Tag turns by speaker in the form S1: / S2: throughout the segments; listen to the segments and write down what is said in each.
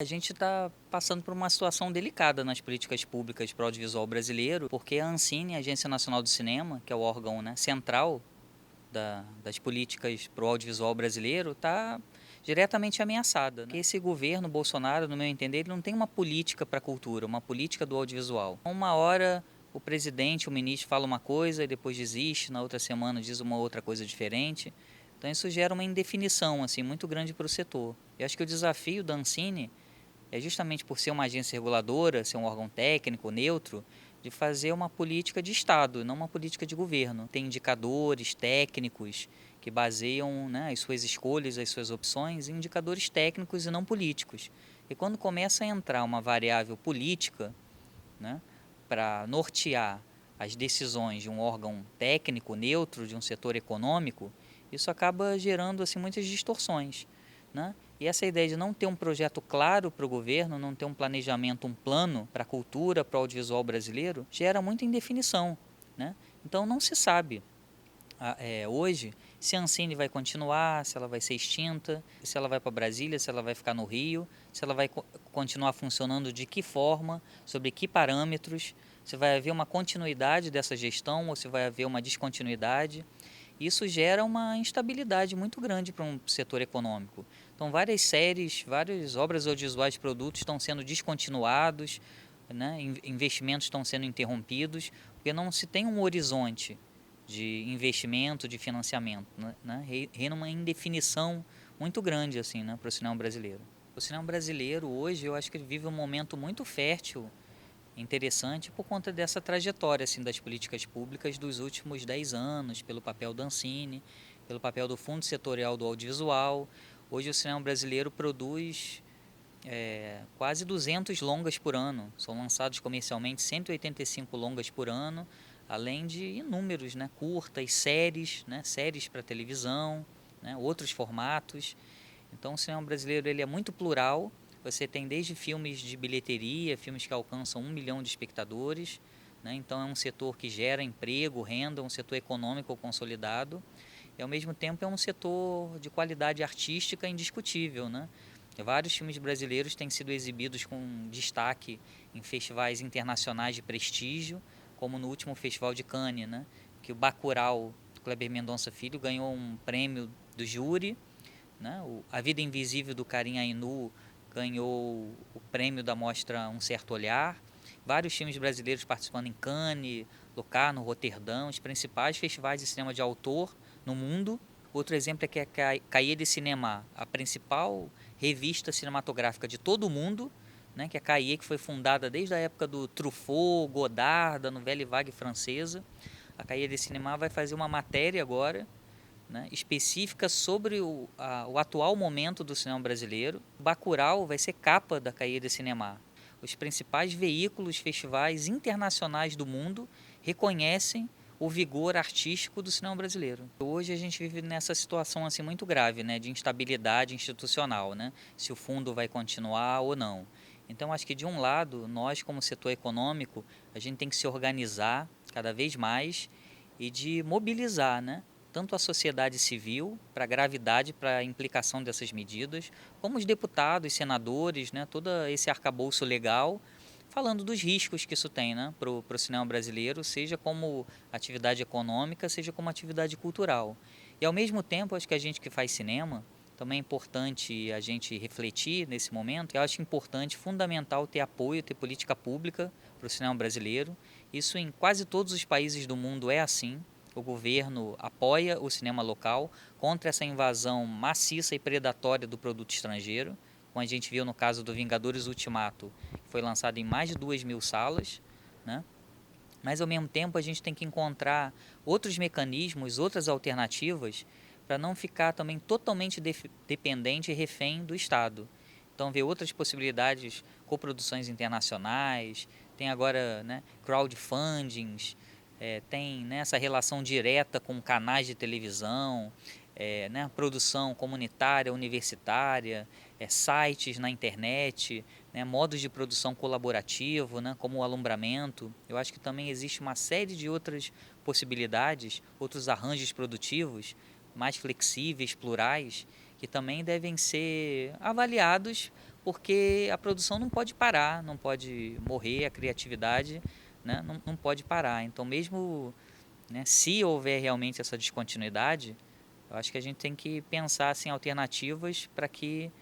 S1: A gente está passando por uma situação delicada nas políticas públicas para o audiovisual brasileiro, porque a Ancine, a Agência Nacional do Cinema, que é o órgão, né, central das políticas para o audiovisual brasileiro, está diretamente ameaçada, né? Esse governo Bolsonaro, no meu entender, ele não tem uma política para a cultura, uma política do audiovisual. Uma hora o presidente, o ministro fala uma coisa e depois desiste, na outra semana diz uma outra coisa diferente. Então isso gera uma indefinição assim muito grande para o setor. Eu acho que o desafio da Ancine é justamente por ser uma agência reguladora, ser um órgão técnico, neutro, de fazer uma política de Estado, não uma política de governo. Tem indicadores técnicos que baseiam, né, as suas escolhas, as suas opções em indicadores técnicos e não políticos. E quando começa a entrar uma variável política, né, para nortear as decisões de um órgão técnico neutro, de um setor econômico, isso acaba gerando assim, muitas distorções, né? E essa ideia de não ter um projeto claro para o governo, não ter um planejamento, um plano para a cultura, para o audiovisual brasileiro, gera muita indefinição, né? Então não se sabe hoje se a Ancine vai continuar, se ela vai ser extinta, se ela vai para Brasília, se ela vai ficar no Rio, se ela vai continuar funcionando de que forma, sobre que parâmetros, se vai haver uma continuidade dessa gestão ou se vai haver uma descontinuidade. Isso gera uma instabilidade muito grande para um setor econômico. Então, várias séries, várias obras audiovisuais, produtos estão sendo descontinuados, né? Investimentos estão sendo interrompidos, porque não se tem um horizonte de investimento, de financiamento, né? Reina uma indefinição muito grande assim, né, para o cinema brasileiro. O cinema brasileiro hoje eu acho que ele vive um momento muito fértil, interessante por conta dessa trajetória assim, das políticas públicas dos últimos 10 anos, pelo papel da Ancine, pelo papel do Fundo Setorial do Audiovisual. Hoje o cinema brasileiro produz quase 200 longas por ano. São lançados comercialmente 185 longas por ano, além de inúmeros, né, curtas, séries, né, séries para televisão, né, outros formatos. Então o cinema brasileiro ele é muito plural. Você tem desde filmes de bilheteria, filmes que alcançam 1 milhão de espectadores, né? Então é um setor que gera emprego, renda, um setor econômico consolidado e ao mesmo tempo é um setor de qualidade artística indiscutível, né? Vários filmes brasileiros têm sido exibidos com destaque em festivais internacionais de prestígio, como no último Festival de Cannes, né? Que o Bacurau, do Kleber Mendonça Filho, ganhou um prêmio do júri, né? A Vida Invisível do Karim Ainu ganhou o prêmio da mostra Um Certo Olhar. Vários filmes brasileiros participando em Cannes, Locarno, Roterdão, os principais festivais de cinema de autor no mundo. Outro exemplo é que a Cahiers de Cinema, a principal revista cinematográfica de todo o mundo, né, que é a Cahiers, que foi fundada desde a época do Truffaut, Godard, da Nouvelle Vague francesa. A Cahiers de Cinema vai fazer uma matéria agora, né, específica sobre o atual momento do cinema brasileiro. Bacurau vai ser capa da Cahiers de Cinema. Os principais veículos, festivais internacionais do mundo reconhecem o vigor artístico do cinema brasileiro. Hoje a gente vive nessa situação assim muito grave, né, de instabilidade institucional, né, se o fundo vai continuar ou não. Então acho que de um lado, nós como setor econômico, a gente tem que se organizar cada vez mais e de mobilizar, né, tanto a sociedade civil para a gravidade, para a implicação dessas medidas, como os deputados, senadores, né, todo esse arcabouço legal, falando dos riscos que isso tem, né, para o cinema brasileiro, seja como atividade econômica, seja como atividade cultural. E ao mesmo tempo, acho que a gente que faz cinema, também é importante a gente refletir nesse momento. Eu acho importante, fundamental ter apoio, ter política pública para o cinema brasileiro. Isso em quase todos os países do mundo é assim. O governo apoia o cinema local contra essa invasão maciça e predatória do produto estrangeiro, como a gente viu no caso do Vingadores Ultimato, que foi lançado em mais de 2.000 salas, né? Mas ao mesmo tempo a gente tem que encontrar outros mecanismos, outras alternativas, para não ficar também totalmente dependente e refém do Estado. Então ver outras possibilidades, coproduções internacionais, tem agora, né, crowdfundings, tem, né, essa relação direta com canais de televisão, né, produção comunitária, universitária, sites na internet, né, modos de produção colaborativo, né, como o alumbramento. Eu acho que também existe uma série de outras possibilidades, outros arranjos produtivos mais flexíveis, plurais, que também devem ser avaliados porque a produção não pode parar, não pode morrer, a criatividade, né, não pode parar. Então, mesmo, né, se houver realmente essa descontinuidade, eu acho que a gente tem que pensar assim, alternativas para que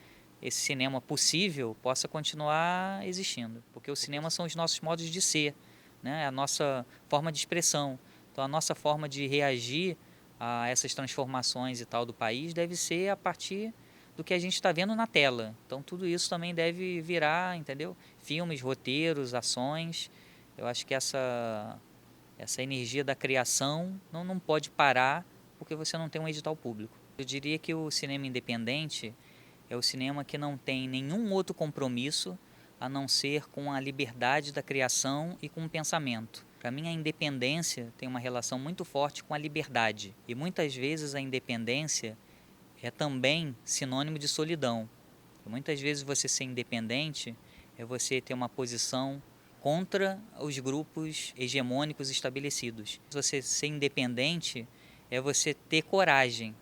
S1: esse cinema possível possa continuar existindo, porque o cinema são os nossos modos de ser, né, a nossa forma de expressão. Então, a nossa forma de reagir a essas transformações e tal do país deve ser a partir do que a gente está vendo na tela. Então, tudo isso também deve virar, entendeu? Filmes, roteiros, ações. Eu acho que essa energia da criação não pode parar porque você não tem um edital público. Eu diria que o cinema independente é o cinema que não tem nenhum outro compromisso a não ser com a liberdade da criação e com o pensamento. Para mim, a independência tem uma relação muito forte com a liberdade. E muitas vezes a independência é também sinônimo de solidão. Muitas vezes você ser independente é você ter uma posição contra os grupos hegemônicos estabelecidos. Você ser independente é você ter coragem